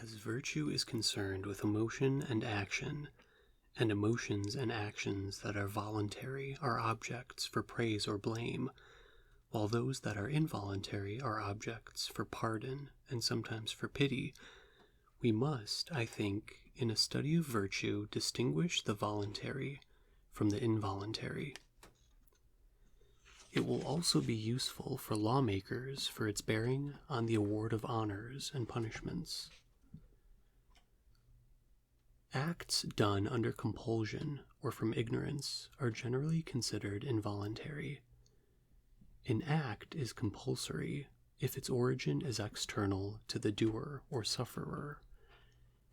As virtue is concerned with emotion and action, and emotions and actions that are voluntary are objects for praise or blame, while those that are involuntary are objects for pardon and sometimes for pity, we must, I think, in a study of virtue, distinguish the voluntary from the involuntary. It will also be useful for lawmakers for its bearing on the award of honors and punishments. Acts done under compulsion or from ignorance are generally considered involuntary. An act is compulsory if its origin is external to the doer or sufferer.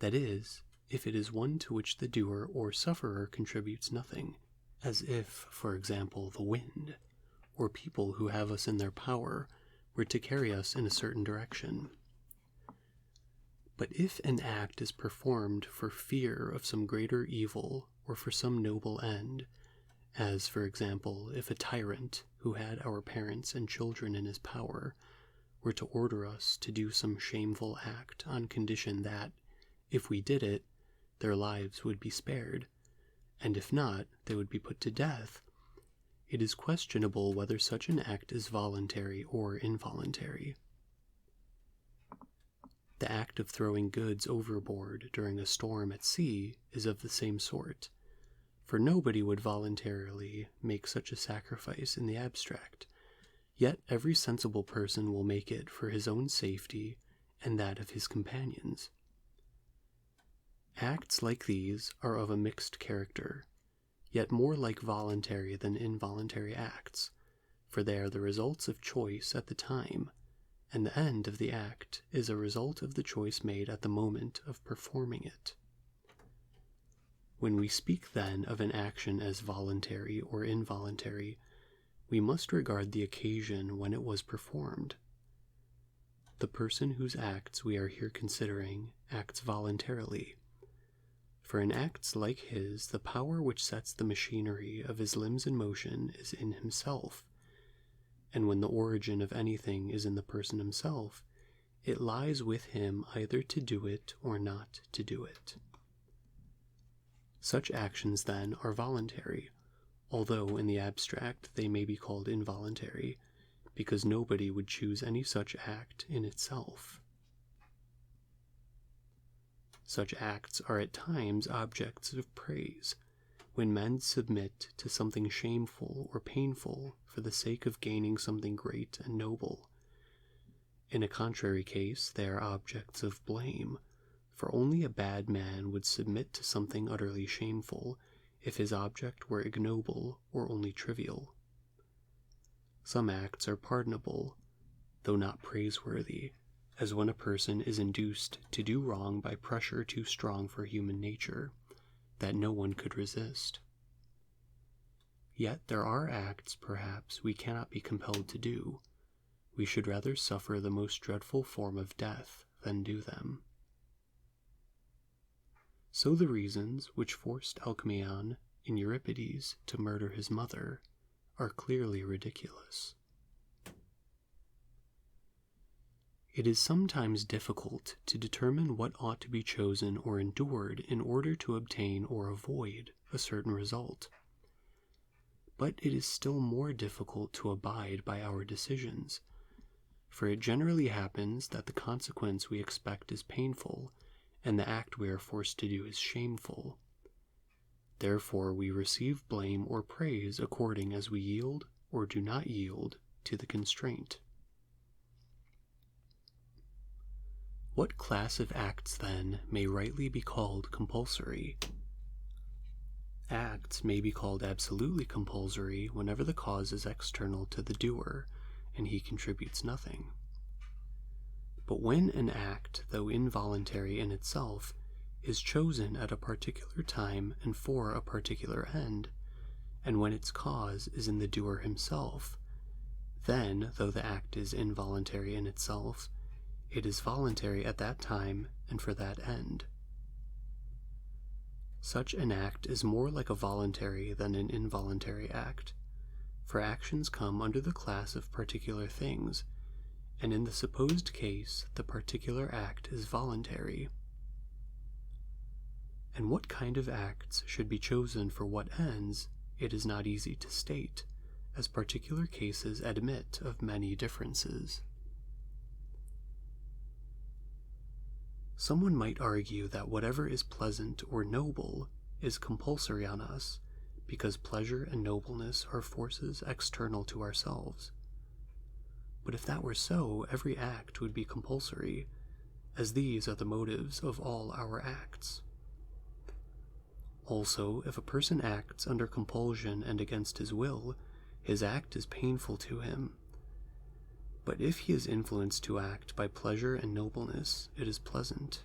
That is, if it is one to which the doer or sufferer contributes nothing, as if, for example, the wind, or people who have us in their power, were to carry us in a certain direction. But if an act is performed for fear of some greater evil or for some noble end, as, for example, if a tyrant who had our parents and children in his power were to order us to do some shameful act on condition that, if we did it, their lives would be spared, and if not, they would be put to death, it is questionable whether such an act is voluntary or involuntary. The act of throwing goods overboard during a storm at sea is of the same sort, for nobody would voluntarily make such a sacrifice in the abstract, yet every sensible person will make it for his own safety and that of his companions. Acts like these are of a mixed character, yet more like voluntary than involuntary acts, for they are the results of choice at the time, and the end of the act is a result of the choice made at the moment of performing it. When we speak then of an action as voluntary or involuntary, we must regard the occasion when it was performed. The person whose acts we are here considering acts voluntarily, for in acts like his the power which sets the machinery of his limbs in motion is in himself, and when the origin of anything is in the person himself, it lies with him either to do it or not to do it. Such actions, then, are voluntary, although in the abstract they may be called involuntary, because nobody would choose any such act in itself. Such acts are at times objects of praise, when men submit to something shameful or painful for the sake of gaining something great and noble. In a contrary case, they are objects of blame, for only a bad man would submit to something utterly shameful if his object were ignoble or only trivial. Some acts are pardonable, though not praiseworthy, as when a person is induced to do wrong by pressure too strong for human nature, that no one could resist. Yet there are acts, perhaps, we cannot be compelled to do. We should rather suffer the most dreadful form of death than do them. So the reasons which forced Nicomachean in Euripides to murder his mother are clearly ridiculous. It is sometimes difficult to determine what ought to be chosen or endured in order to obtain or avoid a certain result. But it is still more difficult to abide by our decisions, for it generally happens that the consequence we expect is painful, and the act we are forced to do is shameful. Therefore we receive blame or praise according as we yield or do not yield to the constraint. What class of acts, then, may rightly be called compulsory? Acts may be called absolutely compulsory whenever the cause is external to the doer, and he contributes nothing. But when an act, though involuntary in itself, is chosen at a particular time and for a particular end, and when its cause is in the doer himself, then, though the act is involuntary in itself, it is voluntary at that time and for that end. Such an act is more like a voluntary than an involuntary act, for actions come under the class of particular things, and in the supposed case, the particular act is voluntary. And what kind of acts should be chosen for what ends, it is not easy to state, as particular cases admit of many differences. Someone might argue that whatever is pleasant or noble is compulsory on us, because pleasure and nobleness are forces external to ourselves. But if that were so, every act would be compulsory, as these are the motives of all our acts. Also, if a person acts under compulsion and against his will, his act is painful to him. But if he is influenced to act by pleasure and nobleness, it is pleasant.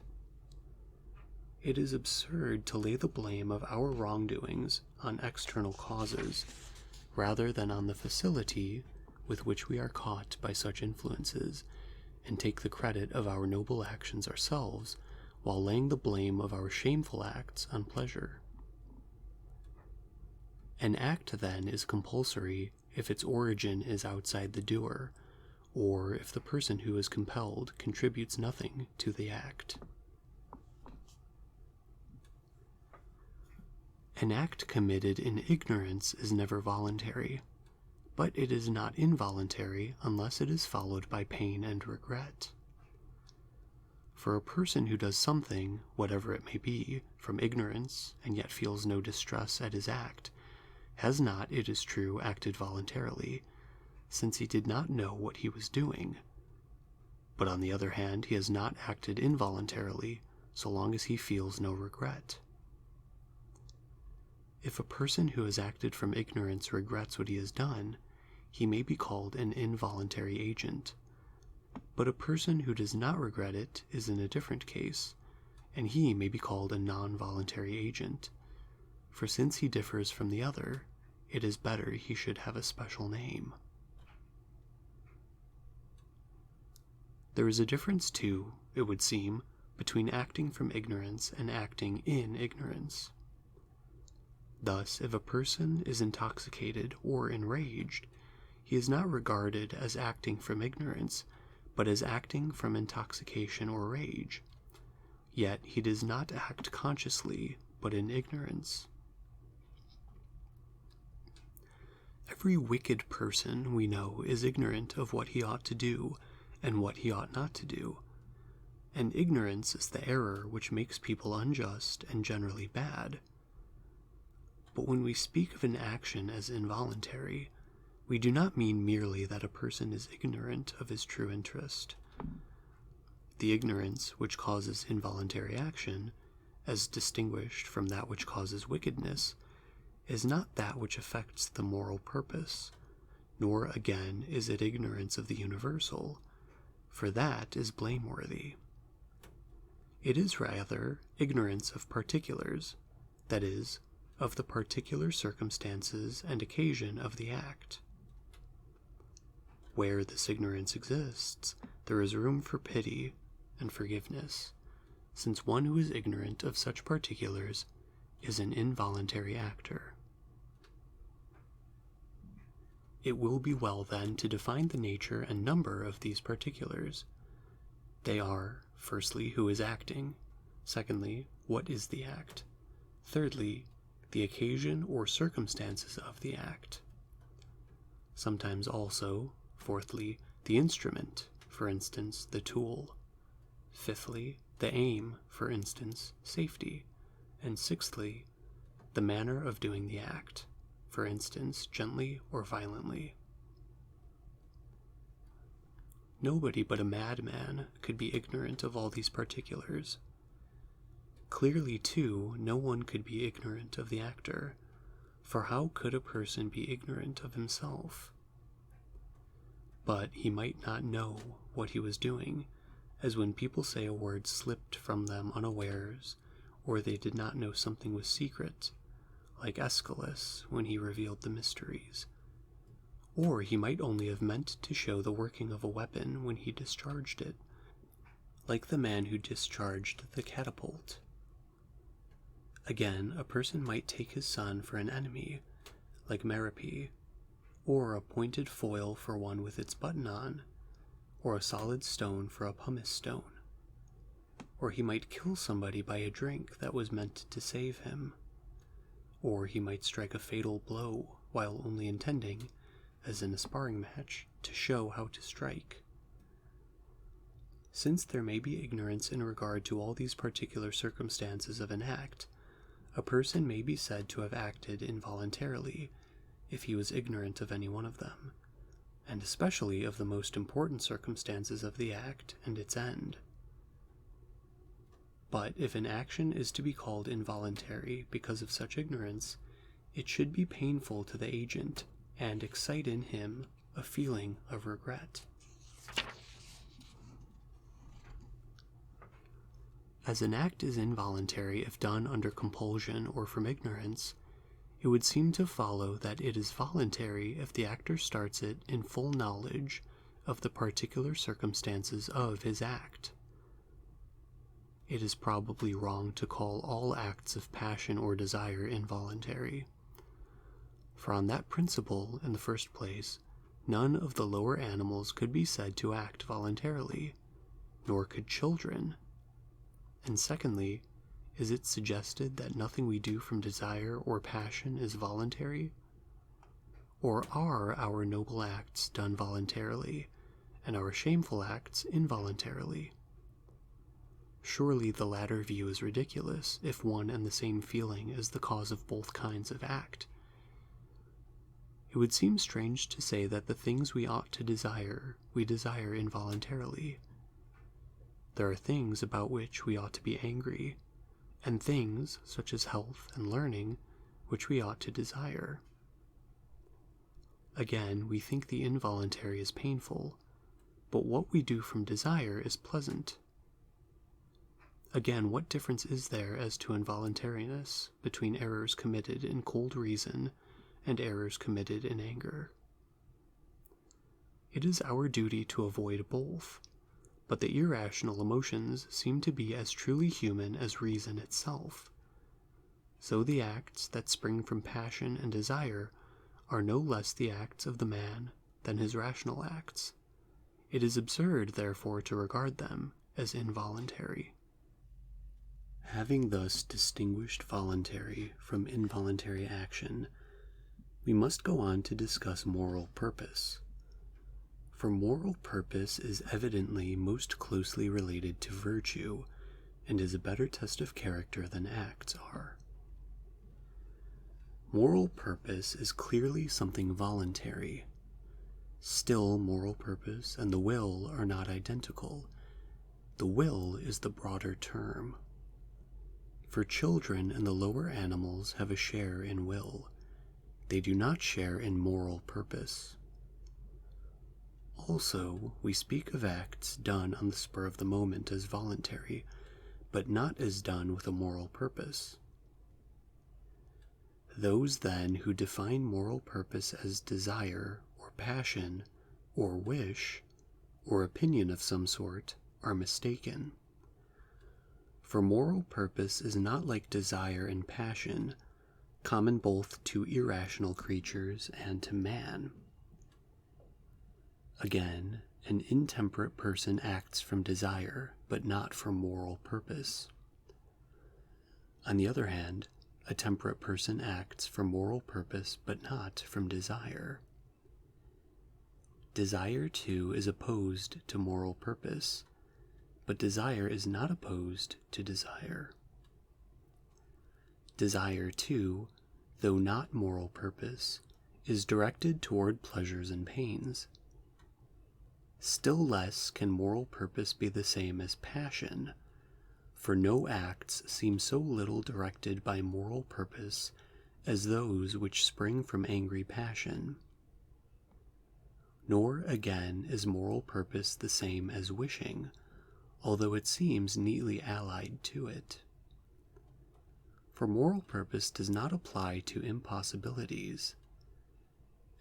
It is absurd to lay the blame of our wrongdoings on external causes, rather than on the facility with which we are caught by such influences, and take the credit of our noble actions ourselves, while laying the blame of our shameful acts on pleasure. An act, then, is compulsory if its origin is outside the doer, or if the person who is compelled contributes nothing to the act. An act committed in ignorance is never voluntary, but it is not involuntary unless it is followed by pain and regret. For a person who does something, whatever it may be, from ignorance, and yet feels no distress at his act, has not, it is true, acted voluntarily, since he did not know what he was doing. But on the other hand, he has not acted involuntarily, so long as he feels no regret. If a person who has acted from ignorance regrets what he has done, he may be called an involuntary agent. But a person who does not regret it is in a different case, and he may be called a non-voluntary agent. For since he differs from the other, it is better he should have a special name. There is a difference, too, it would seem, between acting from ignorance and acting in ignorance. Thus, if a person is intoxicated or enraged, he is not regarded as acting from ignorance, but as acting from intoxication or rage. Yet he does not act consciously, but in ignorance. Every wicked person, we know, is ignorant of what he ought to do and what he ought not to do. And ignorance is the error which makes people unjust and generally bad. But when we speak of an action as involuntary, we do not mean merely that a person is ignorant of his true interest. The ignorance which causes involuntary action, as distinguished from that which causes wickedness, is not that which affects the moral purpose, nor again is it ignorance of the universal, for that is blameworthy. It is rather ignorance of particulars, that is, of the particular circumstances and occasion of the act. Where this ignorance exists, there is room for pity and forgiveness, since one who is ignorant of such particulars is an involuntary actor. It will be well, then, to define the nature and number of these particulars. They are, firstly, who is acting; secondly, what is the act; thirdly, the occasion or circumstances of the act. Sometimes also, fourthly, the instrument, for instance, the tool; fifthly, the aim, for instance, safety; and sixthly, the manner of doing the act, for instance, gently or violently. Nobody but a madman could be ignorant of all these particulars. Clearly, too, no one could be ignorant of the actor, for how could a person be ignorant of himself? But he might not know what he was doing, as when people say a word slipped from them unawares, or they did not know something was secret, like Aeschylus when he revealed the mysteries. Or he might only have meant to show the working of a weapon when he discharged it, like the man who discharged the catapult. Again, a person might take his son for an enemy, like Merope, or a pointed foil for one with its button on, or a solid stone for a pumice stone. Or he might kill somebody by a drink that was meant to save him. Or he might strike a fatal blow while only intending, as in a sparring match, to show how to strike. Since there may be ignorance in regard to all these particular circumstances of an act, a person may be said to have acted involuntarily if he was ignorant of any one of them, and especially of the most important circumstances of the act and its end. But if an action is to be called involuntary because of such ignorance, it should be painful to the agent and excite in him a feeling of regret. As an act is involuntary if done under compulsion or from ignorance, it would seem to follow that it is voluntary if the actor starts it in full knowledge of the particular circumstances of his act. It is probably wrong to call all acts of passion or desire involuntary. For on that principle, in the first place, none of the lower animals could be said to act voluntarily, nor could children. And secondly, is it suggested that nothing we do from desire or passion is voluntary? Or are our noble acts done voluntarily, and our shameful acts involuntarily? Surely the latter view is ridiculous if one and the same feeling is the cause of both kinds of act. It would seem strange to say that the things we ought to desire, we desire involuntarily. There are things about which we ought to be angry, and things, such as health and learning, which we ought to desire. Again, we think the involuntary is painful, but what we do from desire is pleasant. Again, what difference is there as to involuntariness between errors committed in cold reason and errors committed in anger? It is our duty to avoid both, but the irrational emotions seem to be as truly human as reason itself. So the acts that spring from passion and desire are no less the acts of the man than his rational acts. It is absurd, therefore, to regard them as involuntary. Having thus distinguished voluntary from involuntary action, we must go on to discuss moral purpose. For moral purpose is evidently most closely related to virtue, and is a better test of character than acts are. Moral purpose is clearly something voluntary. Still, moral purpose and the will are not identical. The will is the broader term. For children and the lower animals have a share in will. They do not share in moral purpose. Also, we speak of acts done on the spur of the moment as voluntary, but not as done with a moral purpose. Those, then, who define moral purpose as desire, or passion, or wish, or opinion of some sort, are mistaken. For moral purpose is not like desire and passion, common both to irrational creatures and to man. Again, an intemperate person acts from desire, but not from moral purpose. On the other hand, a temperate person acts from moral purpose, but not from desire. Desire, too, is opposed to moral purpose, but desire is not opposed to desire. Desire, too, though not moral purpose, is directed toward pleasures and pains. Still less can moral purpose be the same as passion, for no acts seem so little directed by moral purpose as those which spring from angry passion. Nor, again, is moral purpose the same as wishing, although it seems neatly allied to it. For moral purpose does not apply to impossibilities.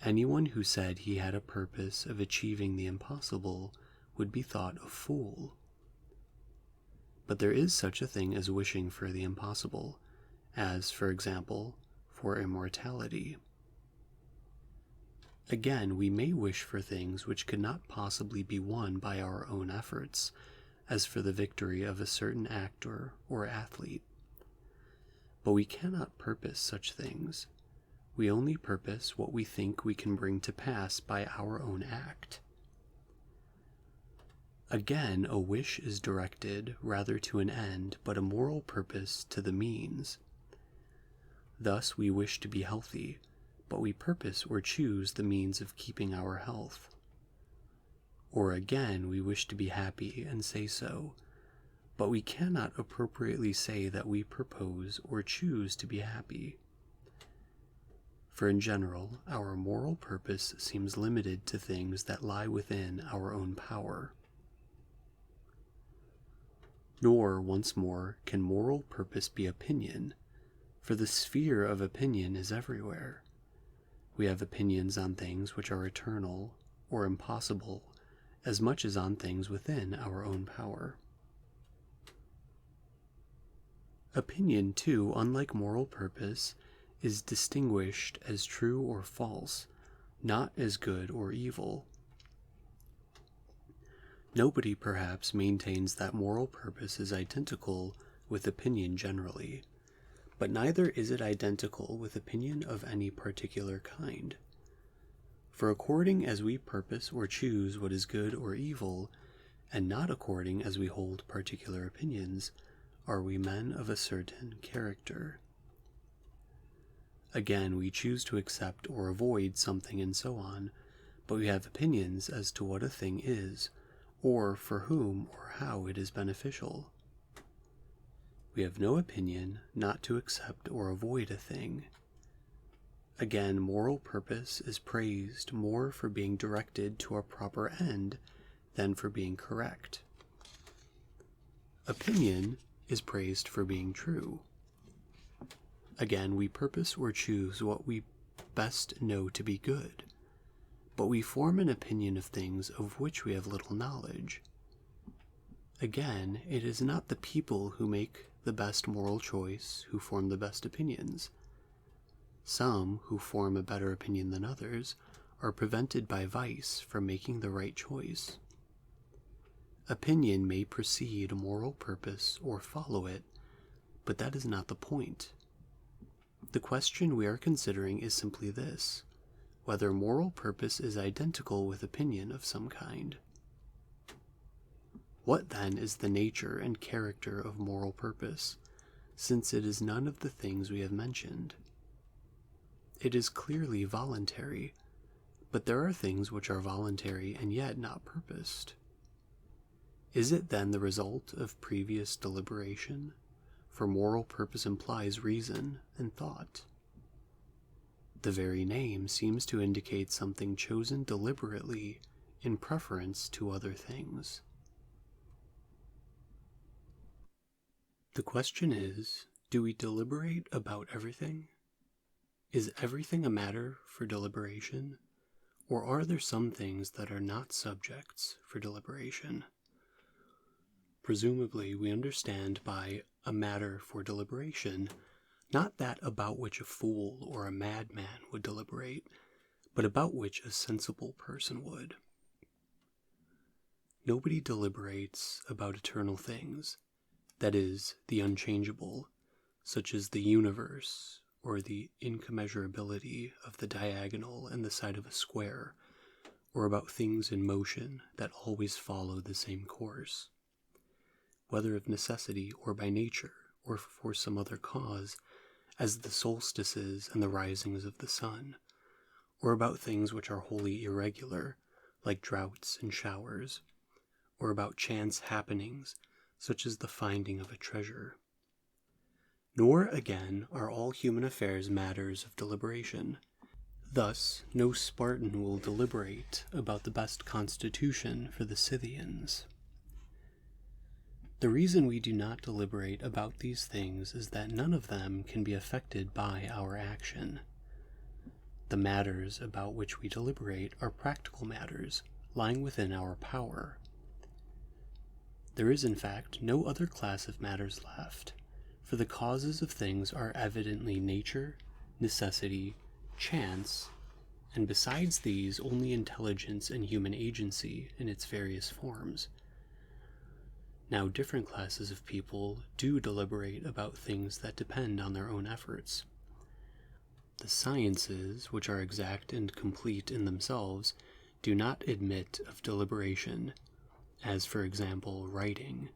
Anyone who said he had a purpose of achieving the impossible would be thought a fool. But there is such a thing as wishing for the impossible, as, for example, for immortality. Again, we may wish for things which could not possibly be won by our own efforts, as for the victory of a certain actor or athlete. But we cannot purpose such things. We only purpose what we think we can bring to pass by our own act. Again, a wish is directed rather to an end, but a moral purpose to the means. Thus we wish to be healthy, but we purpose or choose the means of keeping our health. Or again, we wish to be happy and say so, but we cannot appropriately say that we propose or choose to be happy. For in general, our moral purpose seems limited to things that lie within our own power. Nor, once more, can moral purpose be opinion, for the sphere of opinion is everywhere. We have opinions on things which are eternal or impossible, as much as on things within our own power. Opinion, too, unlike moral purpose, is distinguished as true or false, not as good or evil. Nobody, perhaps, maintains that moral purpose is identical with opinion generally, but neither is it identical with opinion of any particular kind. For according as we purpose or choose what is good or evil, and not according as we hold particular opinions, are we men of a certain character. Again, we choose to accept or avoid something and so on, but we have opinions as to what a thing is, or for whom or how it is beneficial. We have no opinion not to accept or avoid a thing. Again, moral purpose is praised more for being directed to a proper end than for being correct. Opinion is praised for being true. Again, we purpose or choose what we best know to be good, but we form an opinion of things of which we have little knowledge. Again, it is not the people who make the best moral choice who form the best opinions. Some, who form a better opinion than others, are prevented by vice from making the right choice. Opinion may precede moral purpose or follow it, but that is not the point. The question we are considering is simply this: whether moral purpose is identical with opinion of some kind. What then is the nature and character of moral purpose, since it is none of the things we have mentioned? It is clearly voluntary, but there are things which are voluntary and yet not purposed. Is it then the result of previous deliberation? For moral purpose implies reason and thought. The very name seems to indicate something chosen deliberately in preference to other things. The question is, do we deliberate about everything? Is everything a matter for deliberation, or are there some things that are not subjects for deliberation? Presumably, we understand by a matter for deliberation not that about which a fool or a madman would deliberate, but about which a sensible person would. Nobody deliberates about eternal things, that is, the unchangeable, such as the universe, or the incommensurability of the diagonal and the side of a square, or about things in motion that always follow the same course. Whether of necessity or by nature, or for some other cause, as the solstices and the risings of the sun, or about things which are wholly irregular, like droughts and showers, or about chance happenings, such as the finding of a treasure. Nor, again, are all human affairs matters of deliberation. Thus, no Spartan will deliberate about the best constitution for the Scythians. The reason we do not deliberate about these things is that none of them can be affected by our action. The matters about which we deliberate are practical matters, lying within our power. There is, in fact, no other class of matters left, for the causes of things are evidently nature, necessity, chance, and besides these, only intelligence and human agency in its various forms. Now, different classes of people do deliberate about things that depend on their own efforts. The sciences, which are exact and complete in themselves, do not admit of deliberation, as for example, writing,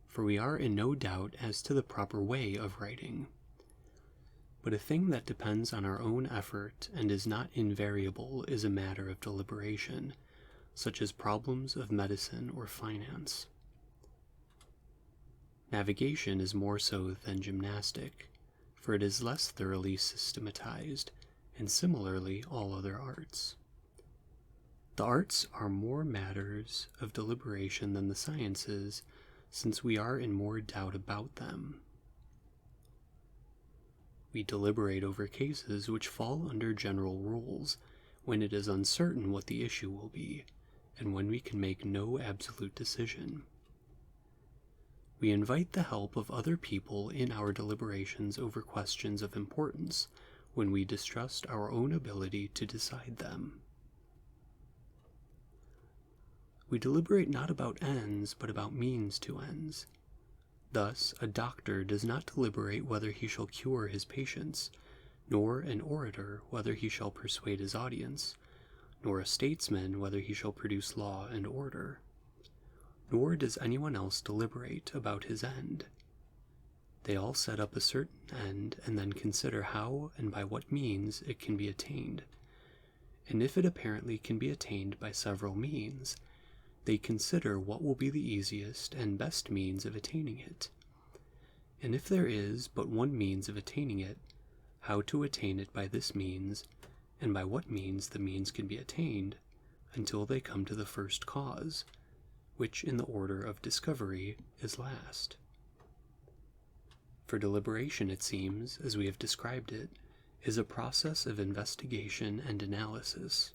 for we are in no doubt as to the proper way of writing. But a thing that depends on our own effort and is not invariable is a matter of deliberation, such as problems of medicine or finance. Navigation is more so than gymnastic, for it is less thoroughly systematized, and similarly all other arts. The arts are more matters of deliberation than the sciences, since we are in more doubt about them. We deliberate over cases which fall under general rules, when it is uncertain what the issue will be, and when we can make no absolute decision. We invite the help of other people in our deliberations over questions of importance, when we distrust our own ability to decide them. We deliberate not about ends, but about means to ends. Thus, a doctor does not deliberate whether he shall cure his patients, nor an orator whether he shall persuade his audience, nor a statesman whether he shall produce law and order. Nor does anyone else deliberate about his end. They all set up a certain end and then consider how and by what means it can be attained. And if it apparently can be attained by several means, they consider what will be the easiest and best means of attaining it. And if there is but one means of attaining it, how to attain it by this means, and by what means the means can be attained, until they come to the first cause, which in the order of discovery is last. For deliberation, it seems, as we have described it, is a process of investigation and analysis.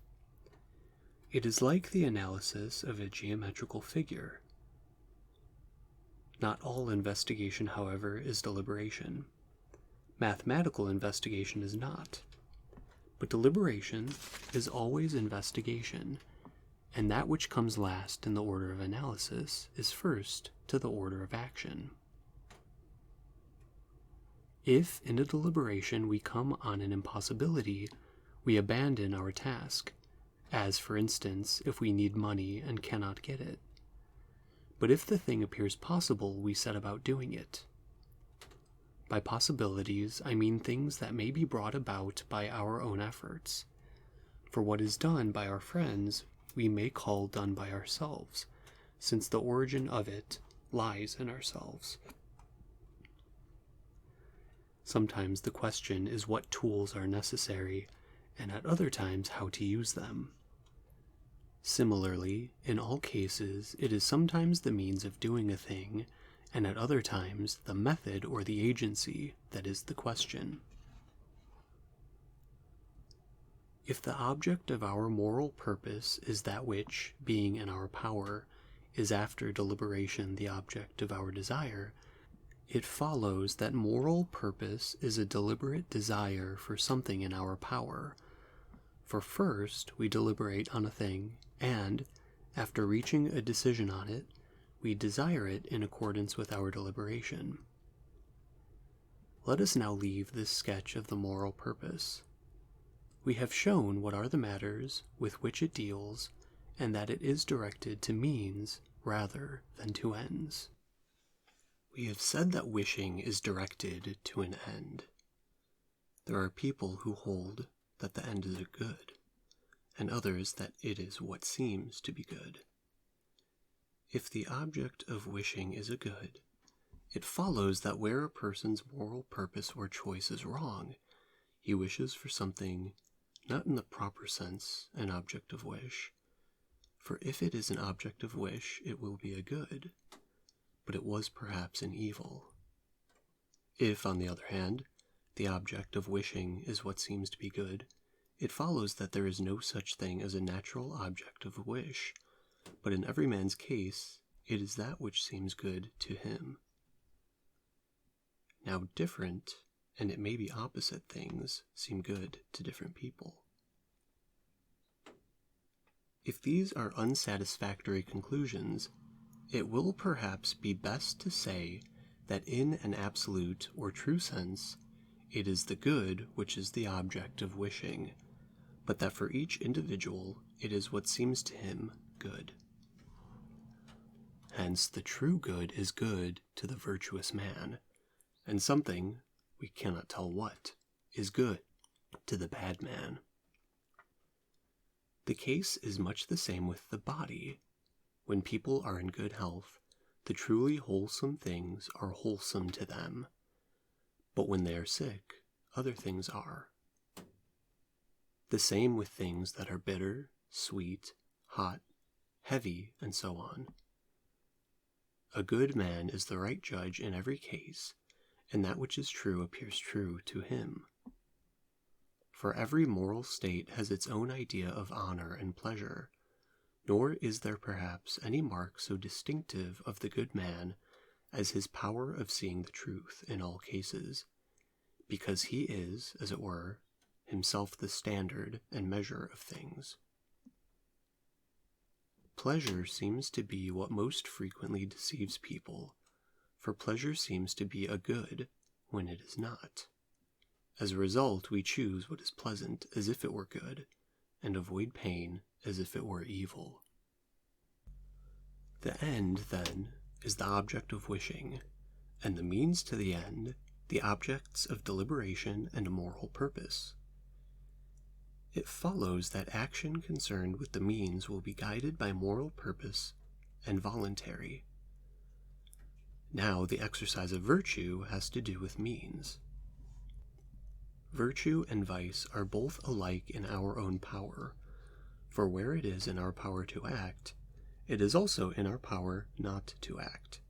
It is like the analysis of a geometrical figure. Not all investigation, however, is deliberation. Mathematical investigation is not. But deliberation is always investigation, and that which comes last in the order of analysis is first to the order of action. If in a deliberation we come on an impossibility, we abandon our task, as for instance, if we need money and cannot get it. But if the thing appears possible, we set about doing it. By possibilities, I mean things that may be brought about by our own efforts. For what is done by our friends, we may call done by ourselves, since the origin of it lies in ourselves. Sometimes the question is what tools are necessary, and at other times how to use them. Similarly, in all cases, it is sometimes the means of doing a thing, and at other times the method or the agency that is the question. If the object of our moral purpose is that which, being in our power, is after deliberation the object of our desire, it follows that moral purpose is a deliberate desire for something in our power. For first we deliberate on a thing, and, after reaching a decision on it, we desire it in accordance with our deliberation. Let us now leave this sketch of the moral purpose. We have shown what are the matters with which it deals, and that it is directed to means rather than to ends. We have said that wishing is directed to an end. There are people who hold that the end is a good, and others that it is what seems to be good. If the object of wishing is a good, it follows that where a person's moral purpose or choice is wrong, he wishes for something not in the proper sense an object of wish, for if it is an object of wish, it will be a good, but it was perhaps an evil. If, on the other hand, the object of wishing is what seems to be good, it follows that there is no such thing as a natural object of wish, but in every man's case, it is that which seems good to him. Now different, and it may be opposite things, seem good to different people. If these are unsatisfactory conclusions, it will perhaps be best to say that in an absolute or true sense, it is the good which is the object of wishing, but that for each individual it is what seems to him good. Hence the true good is good to the virtuous man, and something, we cannot tell what, is good to the bad man. The case is much the same with the body. When people are in good health, the truly wholesome things are wholesome to them. But when they are sick, other things are. The same with things that are bitter, sweet, hot, heavy, and so on. A good man is the right judge in every case, and that which is true appears true to him. For every moral state has its own idea of honor and pleasure, nor is there perhaps any mark so distinctive of the good man as his power of seeing the truth in all cases, because he is, as it were, himself the standard and measure of things. Pleasure seems to be what most frequently deceives people, for pleasure seems to be a good when it is not. As a result, we choose what is pleasant as if it were good, and avoid pain as if it were evil. The end, then, is the object of wishing, and the means to the end, the objects of deliberation and a moral purpose. It follows that action concerned with the means will be guided by moral purpose and voluntary. Now, the exercise of virtue has to do with means. Virtue and vice are both alike in our own power, for where it is in our power to act, it is also in our power not to act,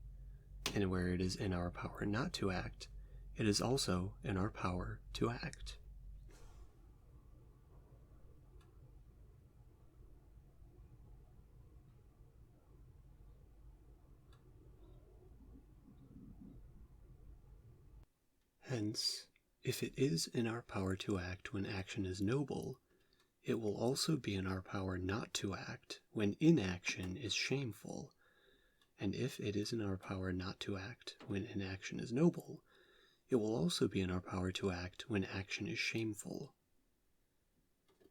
and where it is in our power not to act, it is also in our power to act. Hence, if it is in our power to act when action is noble, it will also be in our power not to act when inaction is shameful. And if it is in our power not to act when inaction is noble, it will also be in our power to act when action is shameful.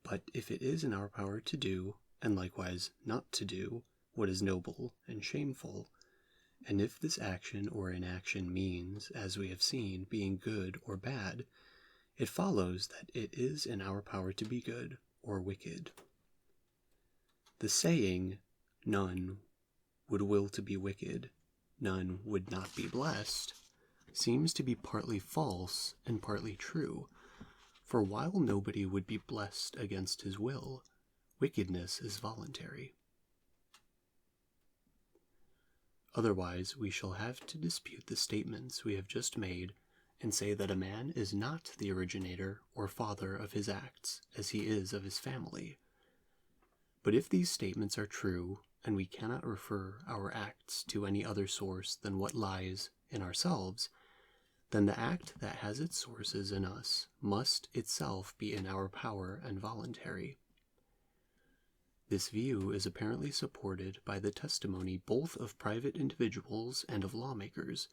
But if it is in our power to do, and likewise not to do, what is noble and shameful, and if this action or inaction means, as we have seen, being good or bad, it follows that it is in our power to be good or wicked. The saying, "None would will to be wicked, none would not be blessed," seems to be partly false and partly true, for while nobody would be blessed against his will, wickedness is voluntary. Otherwise, we shall have to dispute the statements we have just made and say that a man is not the originator or father of his acts, as he is of his family. But if these statements are true, and we cannot refer our acts to any other source than what lies in ourselves, then the act that has its sources in us must itself be in our power and voluntary. This view is apparently supported by the testimony both of private individuals and of lawmakers,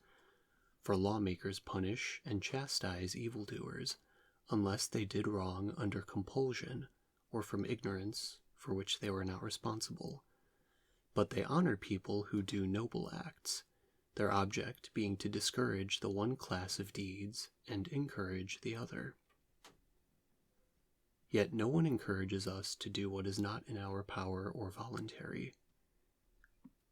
for lawmakers punish and chastise evildoers unless they did wrong under compulsion or from ignorance for which they were not responsible, but they honor people who do noble acts, their object being to discourage the one class of deeds and encourage the other. Yet no one encourages us to do what is not in our power or voluntary.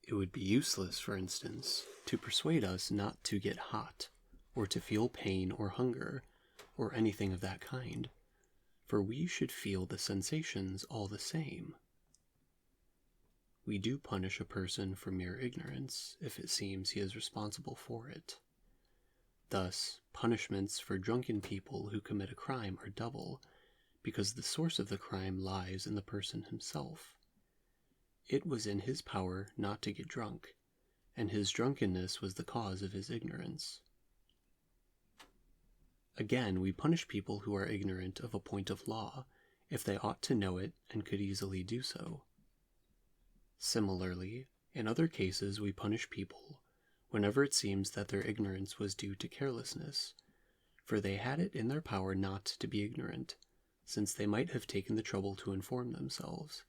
It would be useless, for instance, to persuade us not to get hot, or to feel pain or hunger, or anything of that kind, for we should feel the sensations all the same. We do punish a person for mere ignorance, if it seems he is responsible for it. Thus, punishments for drunken people who commit a crime are double, because the source of the crime lies in the person himself. It was in his power not to get drunk, and his drunkenness was the cause of his ignorance. Again, we punish people who are ignorant of a point of law, if they ought to know it and could easily do so. Similarly, in other cases we punish people whenever it seems that their ignorance was due to carelessness, for they had it in their power not to be ignorant, since they might have taken the trouble to inform themselves.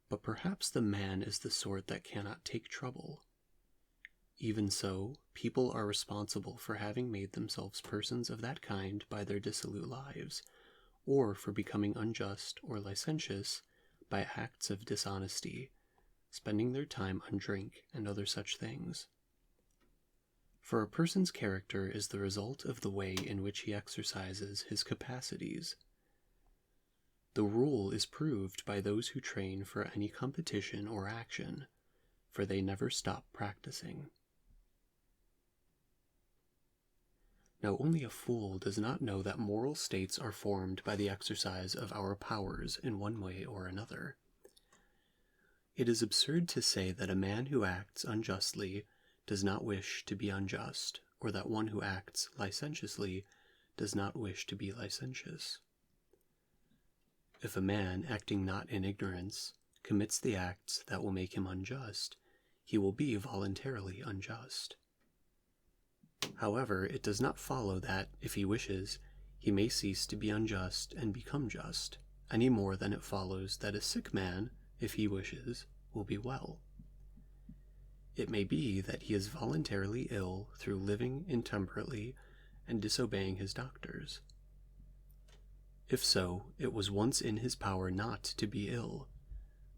But perhaps the man is the sort that cannot take trouble. Even so, people are responsible for having made themselves persons of that kind by their dissolute lives, or for becoming unjust or licentious by acts of dishonesty, spending their time on drink and other such things. For a person's character is the result of the way in which he exercises his capacities. The rule is proved by those who train for any competition or action, for they never stop practicing. Now, only a fool does not know that moral states are formed by the exercise of our powers in one way or another. It is absurd to say that a man who acts unjustly does not wish to be unjust, or that one who acts licentiously does not wish to be licentious. If a man, acting not in ignorance, commits the acts that will make him unjust, he will be voluntarily unjust. However, it does not follow that, if he wishes, he may cease to be unjust and become just, any more than it follows that a sick man, if he wishes, will be well. It may be that he is voluntarily ill through living intemperately and disobeying his doctors. If so, it was once in his power not to be ill,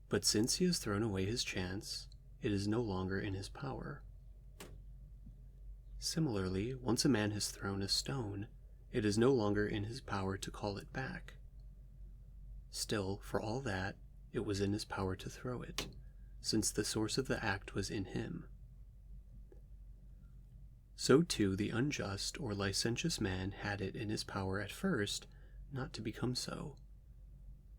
but since he has thrown away his chance, it is no longer in his power. Similarly, once a man has thrown a stone, it is no longer in his power to call it back. Still, for all that, it was in his power to throw it, since the source of the act was in him. So too the unjust or licentious man had it in his power at first not to become so.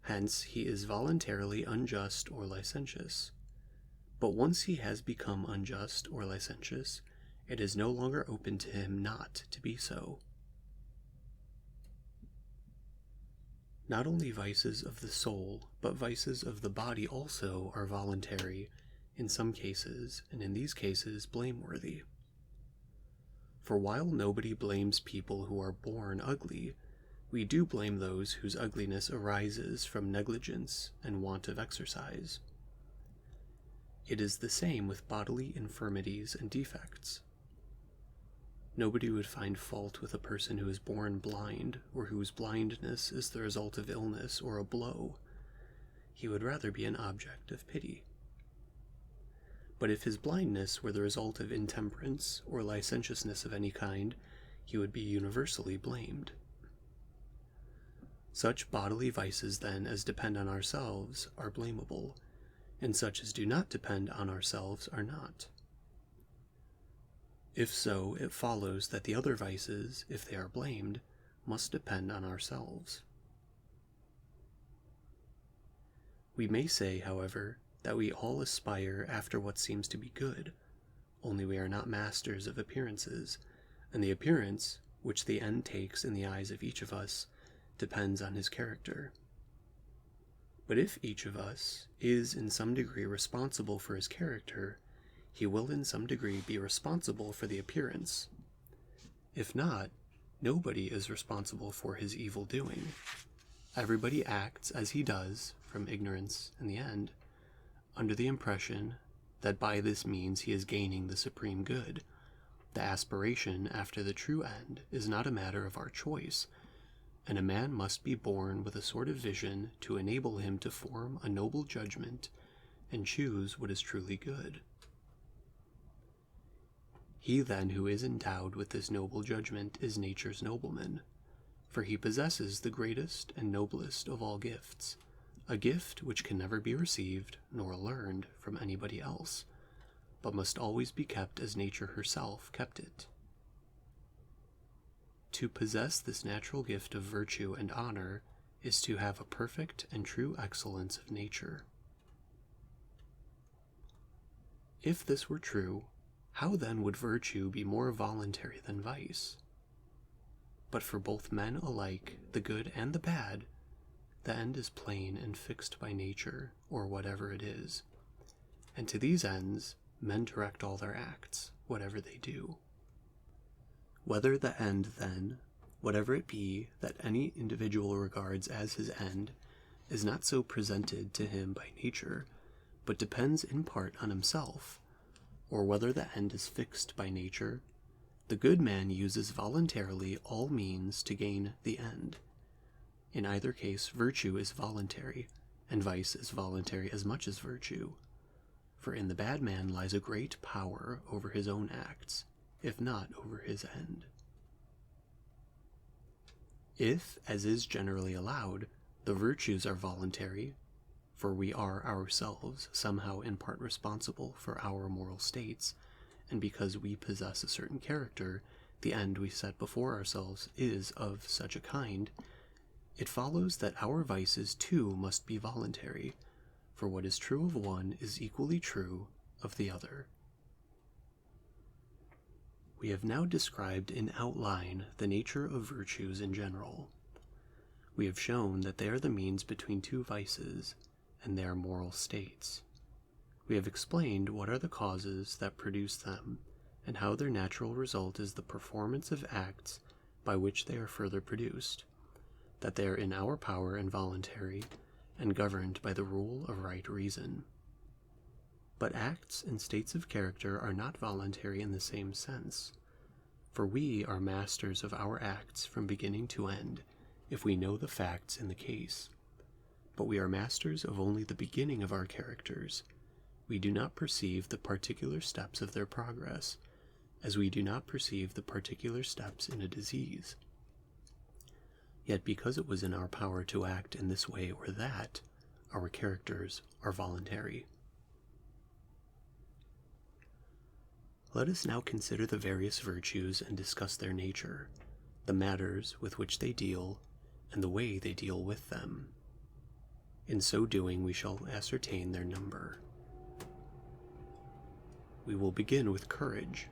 Hence he is voluntarily unjust or licentious. But once he has become unjust or licentious, it is no longer open to him not to be so. Not only vices of the soul, but vices of the body also are voluntary in some cases, and in these cases blameworthy. For while nobody blames people who are born ugly, we do blame those whose ugliness arises from negligence and want of exercise. It is the same with bodily infirmities and defects. Nobody would find fault with a person who is born blind, or whose blindness is the result of illness or a blow. He would rather be an object of pity. But if his blindness were the result of intemperance or licentiousness of any kind, he would be universally blamed. Such bodily vices, then, as depend on ourselves are blamable, and such as do not depend on ourselves are not. If so, it follows that the other vices, if they are blamed, must depend on ourselves. We may say, however, that we all aspire after what seems to be good, only we are not masters of appearances, and the appearance, which the end takes in the eyes of each of us, depends on his character. But if each of us is in some degree responsible for his character, he will in some degree be responsible for the appearance. If not, nobody is responsible for his evil doing. Everybody acts as he does, from ignorance in the end, under the impression that by this means he is gaining the supreme good. The aspiration after the true end is not a matter of our choice, and a man must be born with a sort of vision to enable him to form a noble judgment and choose what is truly good. He then who is endowed with this noble judgment is nature's nobleman, for he possesses the greatest and noblest of all gifts, a gift which can never be received nor learned from anybody else, but must always be kept as nature herself kept it. To possess this natural gift of virtue and honor is to have a perfect and true excellence of nature. If this were true, how then would virtue be more voluntary than vice? But for both men alike, the good and the bad, the end is plain and fixed by nature, or whatever it is, and to these ends men direct all their acts, whatever they do. Whether the end, then, whatever it be that any individual regards as his end, is not so presented to him by nature, but depends in part on himself, or whether the end is fixed by nature, the good man uses voluntarily all means to gain the end. In either case, virtue is voluntary, and vice is voluntary as much as virtue. For in the bad man lies a great power over his own acts, if not over his end. If, as is generally allowed, the virtues are voluntary, for we are ourselves somehow in part responsible for our moral states, and because we possess a certain character, the end we set before ourselves is of such a kind, it follows that our vices too must be voluntary, for what is true of one is equally true of the other. We have now described in outline the nature of virtues in general. We have shown that they are the means between two vices, and their moral states. We have explained what are the causes that produce them, and how their natural result is the performance of acts by which they are further produced, that they are in our power and voluntary, and governed by the rule of right reason. But acts and states of character are not voluntary in the same sense, for we are masters of our acts from beginning to end, if we know the facts in the case. But we are masters of only the beginning of our characters. We do not perceive the particular steps of their progress, as we do not perceive the particular steps in a disease. Yet because it was in our power to act in this way or that, our characters are voluntary. Let us now consider the various virtues and discuss their nature, the matters with which they deal, and the way they deal with them. In so doing, we shall ascertain their number. We will begin with courage.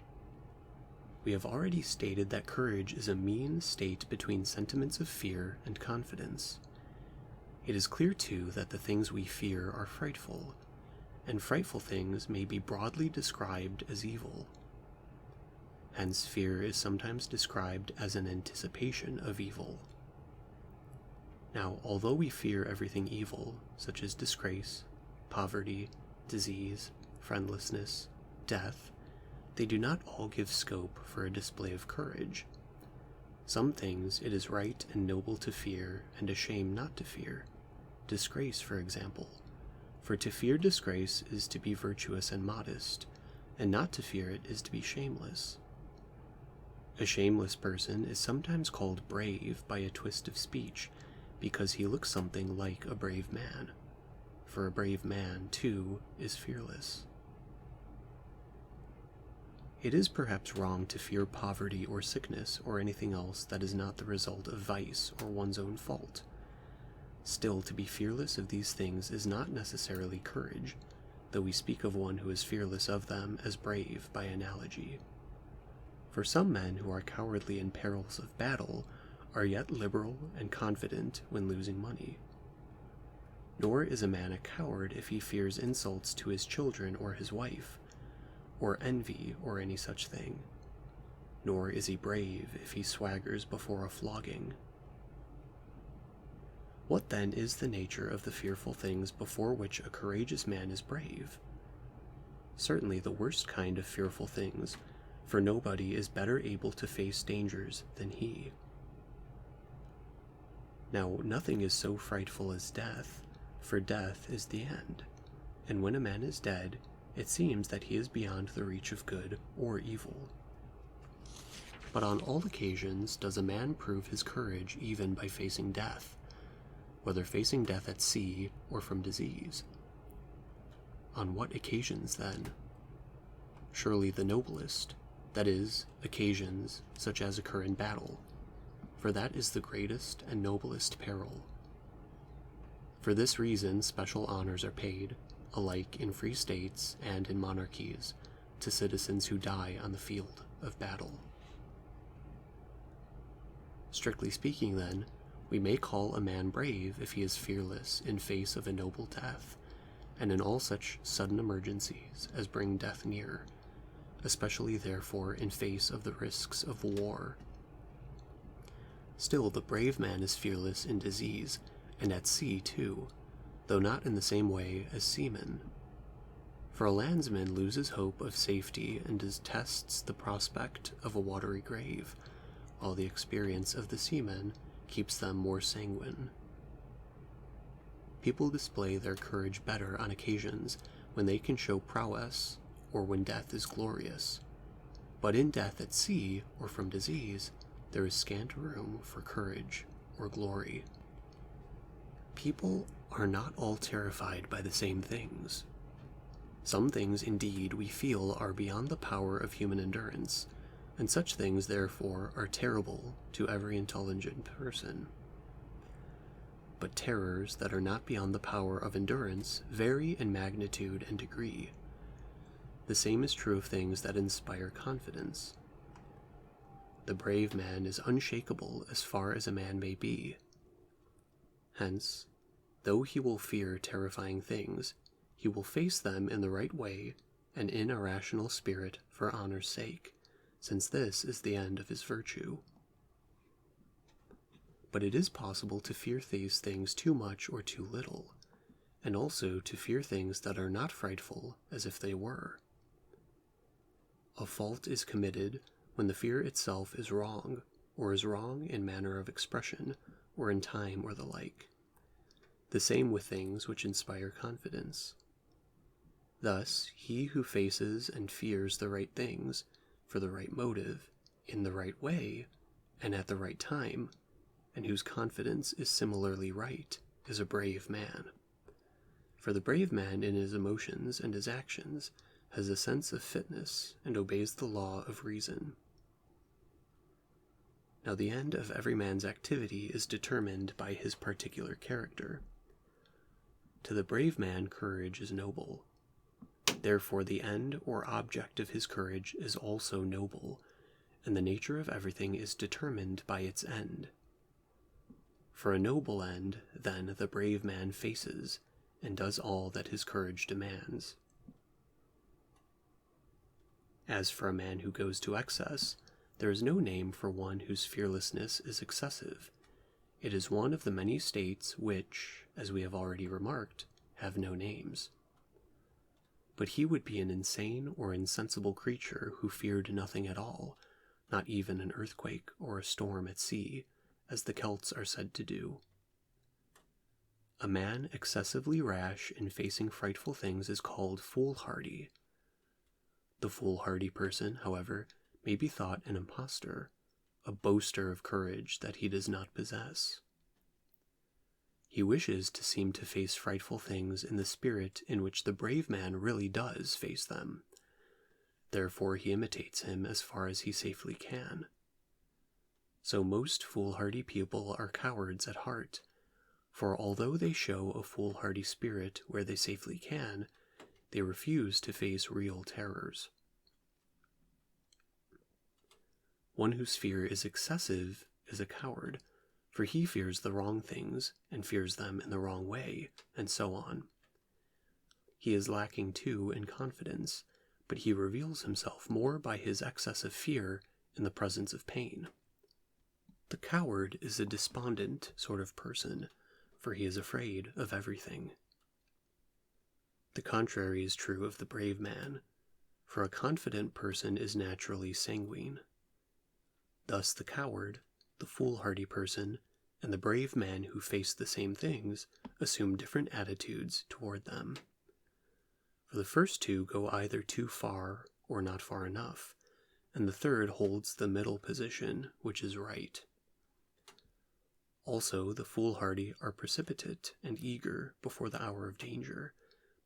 We have already stated that courage is a mean state between sentiments of fear and confidence. It is clear, too, that the things we fear are frightful, and frightful things may be broadly described as evil. Hence, fear is sometimes described as an anticipation of evil. Now, although we fear everything evil, such as disgrace, poverty, disease, friendlessness, death, they do not all give scope for a display of courage. Some things it is right and noble to fear, and a shame not to fear. Disgrace, for example. For to fear disgrace is to be virtuous and modest, and not to fear it is to be shameless. A shameless person is sometimes called brave by a twist of speech, because he looks something like a brave man. For a brave man, too, is fearless. It is perhaps wrong to fear poverty or sickness or anything else that is not the result of vice or one's own fault. Still, to be fearless of these things is not necessarily courage, though we speak of one who is fearless of them as brave by analogy. For some men who are cowardly in perils of battle are yet liberal and confident when losing money. Nor is a man a coward if he fears insults to his children or his wife, or envy or any such thing. Nor is he brave if he swaggers before a flogging. What then is the nature of the fearful things before which a courageous man is brave? Certainly the worst kind of fearful things, for nobody is better able to face dangers than he. Now, nothing is so frightful as death, for death is the end, and when a man is dead, it seems that he is beyond the reach of good or evil. But on all occasions does a man prove his courage even by facing death, whether facing death at sea or from disease. On what occasions, then? Surely the noblest, that is, occasions such as occur in battle, for that is the greatest and noblest peril. For this reason special honors are paid, alike in free states and in monarchies, to citizens who die on the field of battle. Strictly speaking, then, We may call a man brave if he is fearless in face of a noble death, and in all such sudden emergencies as bring death near, especially therefore in face of the risks of war. Still, the brave man is fearless in disease, and at sea too, though not in the same way as seamen. For a landsman loses hope of safety and detests the prospect of a watery grave, while the experience of the seamen keeps them more sanguine. People display their courage better on occasions when they can show prowess, or when death is glorious. But in death at sea, or from disease, there is scant room for courage or glory. People are not all terrified by the same things. Some things, indeed, we feel are beyond the power of human endurance, and such things, therefore, are terrible to every intelligent person. But terrors that are not beyond the power of endurance vary in magnitude and degree. The same is true of things that inspire confidence. The brave man is unshakable as far as a man may be. Hence, though he will fear terrifying things, he will face them in the right way and in a rational spirit for honor's sake, since this is the end of his virtue. But it is possible to fear these things too much or too little, and also to fear things that are not frightful as if they were. A fault is committed when the fear itself is wrong, or is wrong in manner of expression, or in time, or the like. The same with things which inspire confidence. Thus, he who faces and fears the right things, for the right motive, in the right way, and at the right time, and whose confidence is similarly right, is a brave man. For the brave man in his emotions and his actions has a sense of fitness and obeys the law of reason. Now the end of every man's activity is determined by his particular character. To the brave man, courage is noble. Therefore the end or object of his courage is also noble, and the nature of everything is determined by its end. For a noble end, then, the brave man faces, and does all that his courage demands. As for a man who goes to excess, there is no name for one whose fearlessness is excessive. It is one of the many states which, as we have already remarked, have no names. But he would be an insane or insensible creature who feared nothing at all, not even an earthquake or a storm at sea, as the Celts are said to do. A man excessively rash in facing frightful things is called foolhardy. The foolhardy person, however, may be thought an impostor, a boaster of courage that he does not possess. He wishes to seem to face frightful things in the spirit in which the brave man really does face them. Therefore he imitates him as far as he safely can. So most foolhardy people are cowards at heart, for although they show a foolhardy spirit where they safely can, they refuse to face real terrors. One whose fear is excessive is a coward, for he fears the wrong things and fears them in the wrong way, and so on. He is lacking too in confidence, but he reveals himself more by his excess of fear in the presence of pain. The coward is a despondent sort of person, for he is afraid of everything. The contrary is true of the brave man, for a confident person is naturally sanguine. Thus the coward, the foolhardy person, and the brave man who face the same things assume different attitudes toward them. For the first two go either too far or not far enough, and the third holds the middle position, which is right. Also, the foolhardy are precipitate and eager before the hour of danger,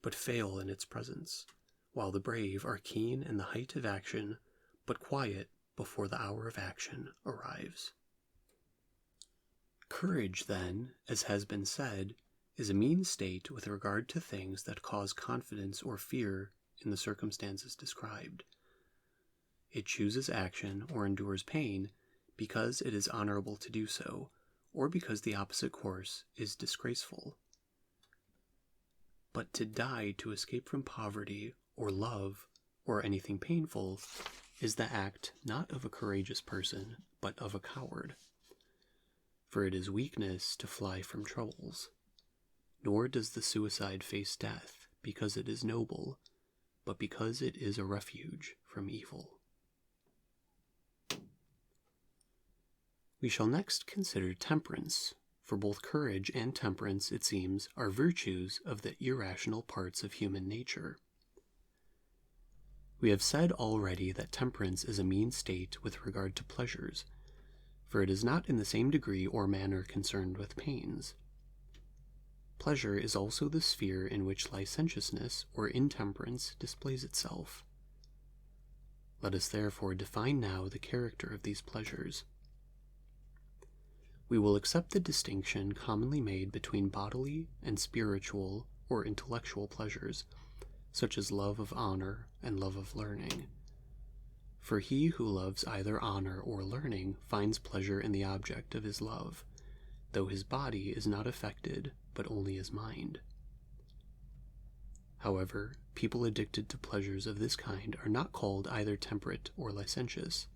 but fail in its presence, while the brave are keen in the height of action, but quiet before the hour of action arrives. Courage, then, as has been said, is a mean state with regard to things that cause confidence or fear in the circumstances described. It chooses action or endures pain because it is honorable to do so, or because the opposite course is disgraceful. But to die to escape from poverty or love or anything painful is the act not of a courageous person, but of a coward. For it is weakness to fly from troubles. Nor does the suicide face death because it is noble, but because it is a refuge from evil. We shall next consider temperance, for both courage and temperance, it seems, are virtues of the irrational parts of human nature. We have said already that temperance is a mean state with regard to pleasures, for it is not in the same degree or manner concerned with pains. Pleasure is also the sphere in which licentiousness or intemperance displays itself. Let us therefore define now the character of these pleasures. We will accept the distinction commonly made between bodily and spiritual or intellectual pleasures, such as love of honor and love of learning. For he who loves either honor or learning finds pleasure in the object of his love, though his body is not affected, but only his mind. However, people addicted to pleasures of this kind are not called either temperate or licentious.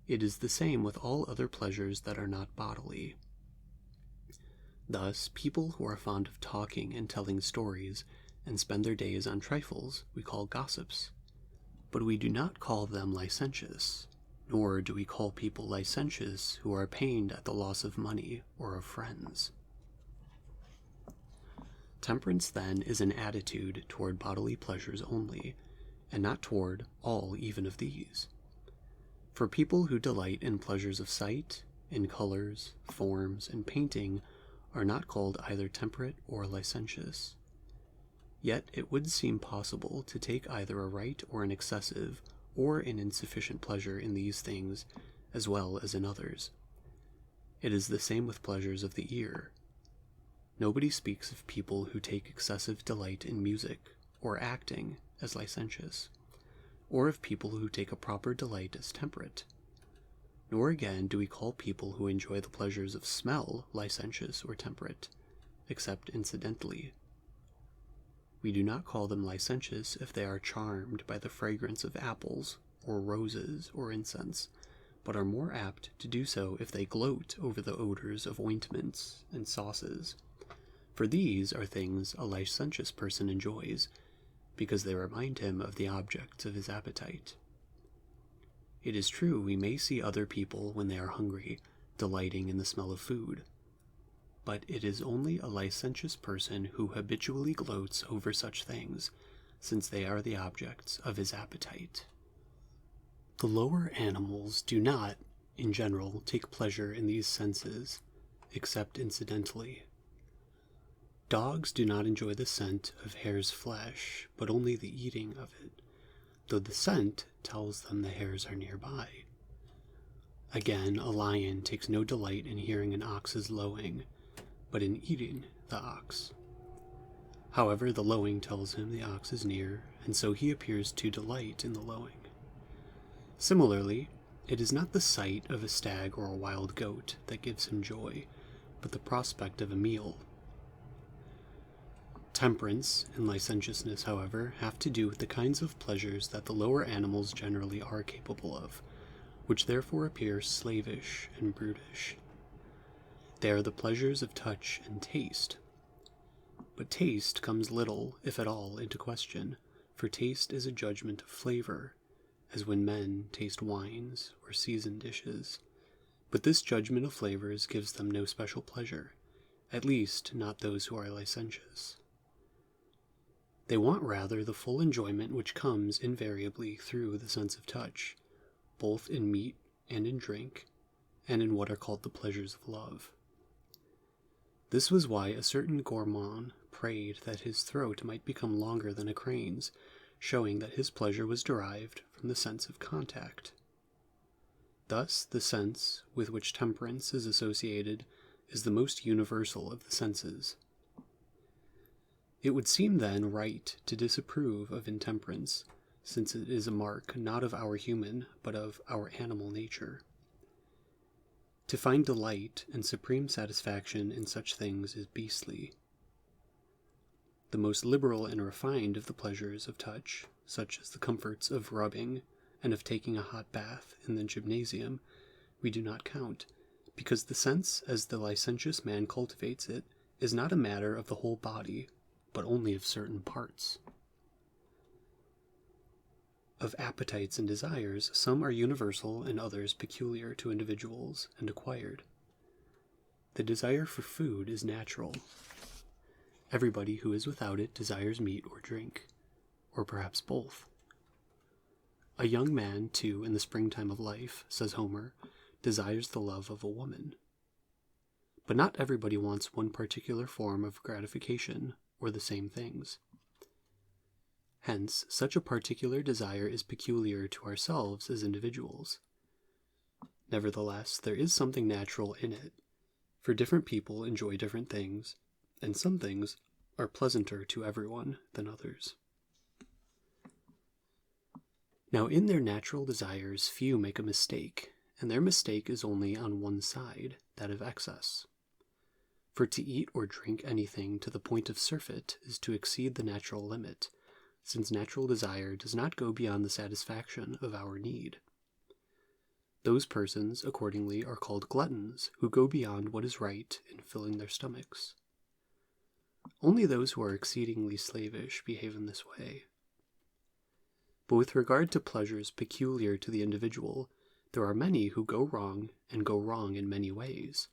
It is the same with all other pleasures that are not bodily. Thus, people who are fond of talking and telling stories and spend their days on trifles we call gossips, but we do not call them licentious, nor do we call people licentious who are pained at the loss of money or of friends. Temperance, then, is an attitude toward bodily pleasures only, and not toward all even of these. For people who delight in pleasures of sight, in colors, forms, and painting are not called either temperate or licentious. Yet it would seem possible to take either a right or an excessive or an insufficient pleasure in these things as well as in others. It is the same with pleasures of the ear. Nobody speaks of people who take excessive delight in music or acting as licentious, or of people who take a proper delight as temperate. Nor again do we call people who enjoy the pleasures of smell licentious or temperate, except incidentally. We do not call them licentious if they are charmed by the fragrance of apples, or roses, or incense, but are more apt to do so if they gloat over the odors of ointments and sauces. For these are things a licentious person enjoys, because they remind him of the objects of his appetite. It is true we may see other people, when they are hungry, delighting in the smell of food, but it is only a licentious person who habitually gloats over such things, since they are the objects of his appetite. The lower animals do not, in general, take pleasure in these senses, except incidentally. Dogs do not enjoy the scent of hare's flesh, but only the eating of it, though the scent tells them the hares are nearby. Again, a lion takes no delight in hearing an ox's lowing, but in eating the ox. However, the lowing tells him the ox is near, and so he appears to delight in the lowing. Similarly, it is not the sight of a stag or a wild goat that gives him joy, but the prospect of a meal. Temperance and licentiousness, however, have to do with the kinds of pleasures that the lower animals generally are capable of, which therefore appear slavish and brutish. They are the pleasures of touch and taste. But taste comes little, if at all, into question, for taste is a judgment of flavor, as when men taste wines or seasoned dishes. But this judgment of flavors gives them no special pleasure, at least not those who are licentious. They want rather the full enjoyment which comes invariably through the sense of touch, both in meat and in drink, and in what are called the pleasures of love. This was why a certain gourmand prayed that his throat might become longer than a crane's, showing that his pleasure was derived from the sense of contact. Thus, the sense with which temperance is associated is the most universal of the senses. It would seem then right to disapprove of intemperance, since it is a mark not of our human, but of our animal nature. To find delight and supreme satisfaction in such things is beastly. The most liberal and refined of the pleasures of touch, such as the comforts of rubbing and of taking a hot bath in the gymnasium, we do not count, because the sense as the licentious man cultivates it is not a matter of the whole body, but only of certain parts. Of appetites and desires, some are universal and others peculiar to individuals and acquired. The desire for food is natural. Everybody who is without it desires meat or drink, or perhaps both. A young man, too, in the springtime of life, says Homer, desires the love of a woman. But not everybody wants one particular form of gratification or the same things. Hence, such a particular desire is peculiar to ourselves as individuals. Nevertheless, there is something natural in it, for different people enjoy different things, and some things are pleasanter to everyone than others. Now, in their natural desires, few make a mistake, and their mistake is only on one side, that of excess. For to eat or drink anything to the point of surfeit is to exceed the natural limit, since natural desire does not go beyond the satisfaction of our need. Those persons, accordingly, are called gluttons, who go beyond what is right in filling their stomachs. Only those who are exceedingly slavish behave in this way. But with regard to pleasures peculiar to the individual, there are many who go wrong, and go wrong in many ways.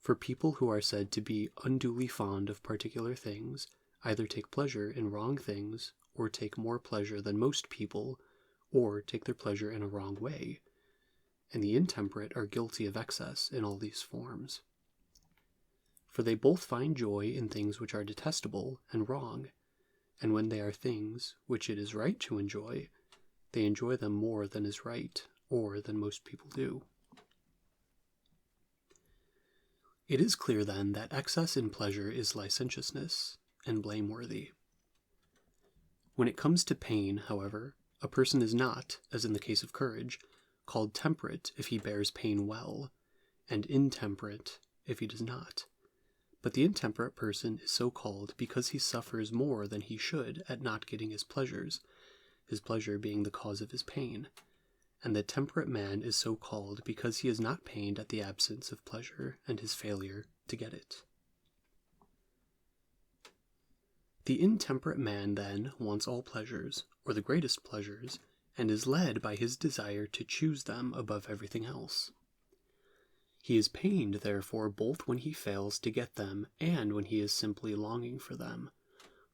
For people who are said to be unduly fond of particular things either take pleasure in wrong things, or take more pleasure than most people, or take their pleasure in a wrong way, and the intemperate are guilty of excess in all these forms. For they both find joy in things which are detestable and wrong, and when they are things which it is right to enjoy, they enjoy them more than is right, or than most people do. It is clear, then, that excess in pleasure is licentiousness, and blameworthy. When it comes to pain, however, a person is not, as in the case of courage, called temperate if he bears pain well, and intemperate if he does not. But the intemperate person is so called because he suffers more than he should at not getting his pleasure being the cause of his pain, and the temperate man is so called because he is not pained at the absence of pleasure and his failure to get it. The intemperate man, then, wants all pleasures, or the greatest pleasures, and is led by his desire to choose them above everything else. He is pained, therefore, both when he fails to get them and when he is simply longing for them,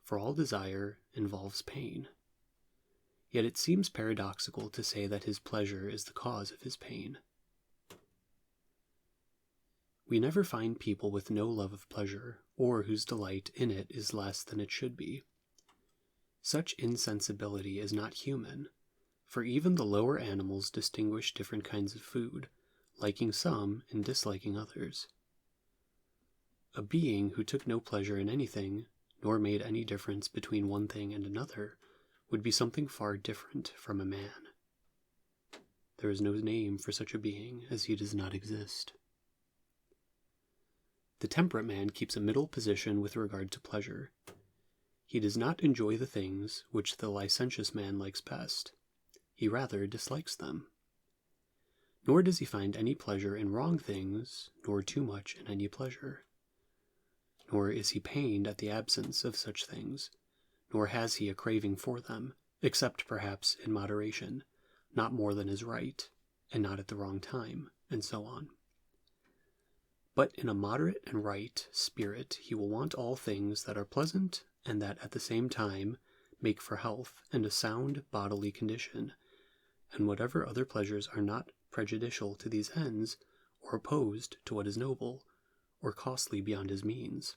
for all desire involves pain. Yet it seems paradoxical to say that his pleasure is the cause of his pain. We never find people with no love of pleasure, or whose delight in it is less than it should be. Such insensibility is not human, for even the lower animals distinguish different kinds of food, liking some and disliking others. A being who took no pleasure in anything, nor made any difference between one thing and another, would be something far different from a man. There is no name for such a being, as he does not exist. The temperate man keeps a middle position with regard to pleasure. He does not enjoy the things which the licentious man likes best. He rather dislikes them. Nor does he find any pleasure in wrong things, nor too much in any pleasure. Nor is he pained at the absence of such things, nor has he a craving for them, except perhaps in moderation, not more than is right, and not at the wrong time, and so on. But in a moderate and right spirit he will want all things that are pleasant, and that at the same time make for health and a sound bodily condition, and whatever other pleasures are not prejudicial to these ends, or opposed to what is noble, or costly beyond his means.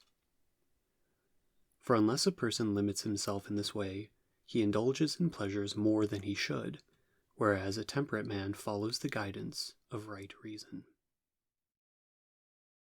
For unless a person limits himself in this way, he indulges in pleasures more than he should, whereas a temperate man follows the guidance of right reason.